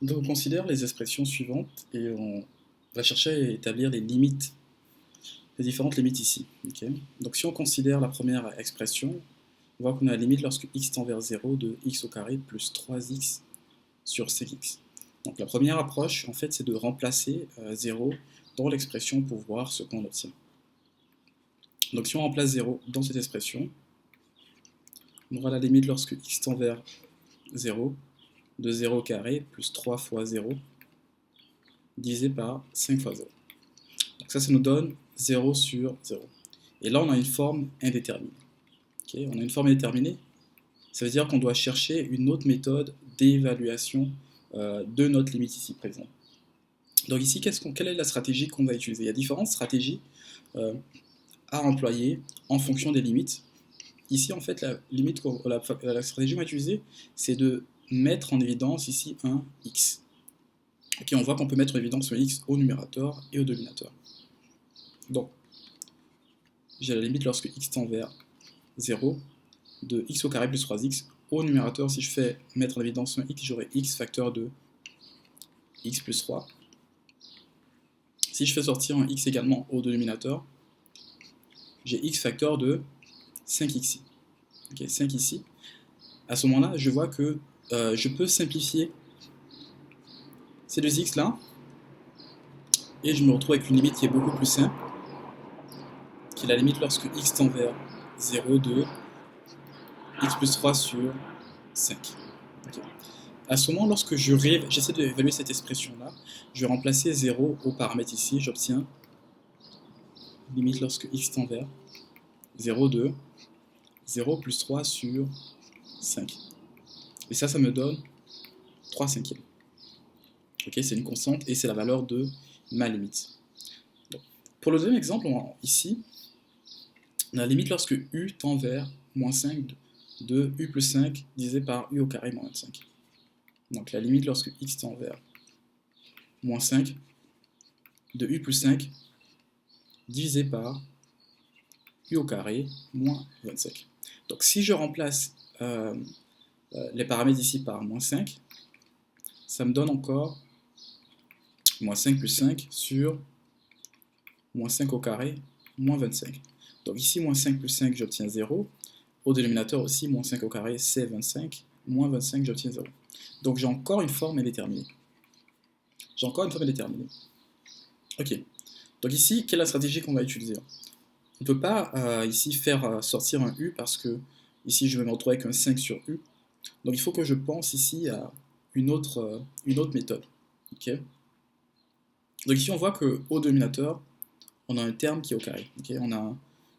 Donc on considère les expressions suivantes et on va chercher à établir les limites, les différentes limites ici. Ok. Donc si on considère la première expression, on voit qu'on a la limite lorsque x tend vers 0 de x au carré plus 3x sur 5x. Donc la première approche, en fait, c'est de remplacer 0 dans l'expression pour voir ce qu'on obtient. Donc si on remplace 0 dans cette expression, on aura la limite lorsque x tend vers 0 de 0 au carré plus 3 fois 0 divisé par 5 fois 0. Donc ça nous donne 0 sur 0. Et là, on a une forme indéterminée. Okay, on a une forme indéterminée, ça veut dire qu'on doit chercher une autre méthode d'évaluation de notre limite ici, par exemple. Donc ici, quelle est la stratégie qu'on va utiliser? Il y a différentes stratégies à employer en fonction des limites. Ici, en fait, la stratégie qu'on va utiliser, c'est de mettre en évidence ici un x. Okay, on voit qu'on peut mettre en évidence un x au numérateur et au dénominateur. Donc, j'ai la limite lorsque x tend vers 0 de x au carré plus 3x. Au numérateur, si je fais mettre en évidence un x, j'aurai x facteur de x plus 3. Si je fais sortir un x également au dénominateur, j'ai x facteur de 5 ici. Okay, 5 ici. À ce moment-là, je vois que je peux simplifier ces deux x là, et je me retrouve avec une limite qui est beaucoup plus simple, qui est la limite lorsque x tend vers 0 de x plus 3 sur 5. Okay. À ce moment, lorsque j'essaie d'évaluer cette expression-là, je vais remplacer 0 au paramètre ici, j'obtiens limite lorsque x tend vers 0 de 0 plus 3 sur 5. Et ça me donne 3 cinquièmes. Okay, c'est une constante et c'est la valeur de ma limite. Donc, pour le deuxième exemple, ici, on a la limite lorsque u tend vers moins 5 de u plus 5 divisé par u au carré moins 25. Donc la limite lorsque x tend vers moins 5 de u plus 5 divisé par u au carré moins 25. Donc si je remplace les paramètres ici par moins 5, ça me donne encore moins 5 plus 5 sur moins 5 au carré moins 25. Donc ici, moins 5 plus 5, j'obtiens 0. Au dénominateur aussi, moins 5 au carré, c'est 25. Moins 25, j'obtiens 0. Donc j'ai encore une forme indéterminée. Ok. Donc ici, quelle est la stratégie qu'on va utiliser? On ne peut pas ici faire sortir un u parce que ici, je vais me retrouver avec un 5 sur u. Donc il faut que je pense ici à une autre méthode. Okay. Donc ici, on voit qu'au dénominateur, on a un terme qui est au carré. Okay, on a un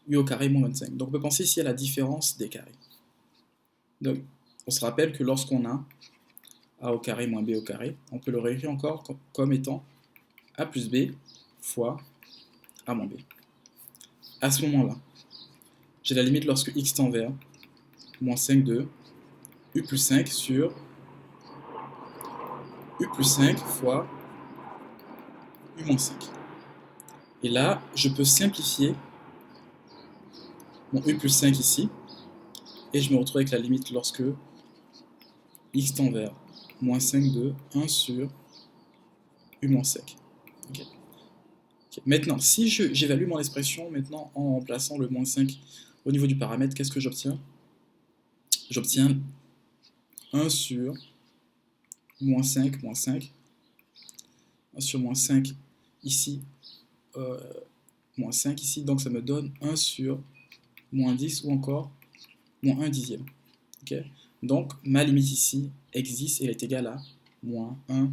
u au carré moins 25. Donc on peut penser ici à la différence des carrés. Donc on se rappelle que lorsqu'on a a au carré moins b au carré, on peut le réécrire encore comme étant a plus b fois a moins b. À ce moment-là, j'ai la limite lorsque x tend vers moins 5 de u plus 5 sur u plus 5 fois u moins 5. Et là, je peux simplifier mon u plus 5 ici, et je me retrouve avec la limite lorsque x tend vers moins 5 de 1 sur u moins 5. Okay. Okay. Maintenant, si j'évalue mon expression maintenant en remplaçant le moins 5 au niveau du paramètre, qu'est-ce que j'obtiens? J'obtiens 1 sur moins 5, 1 sur moins 5 ici, moins 5 ici, donc ça me donne 1 sur moins 10 ou encore moins 1 dixième. Okay. Donc ma limite ici existe et elle est égale à moins 1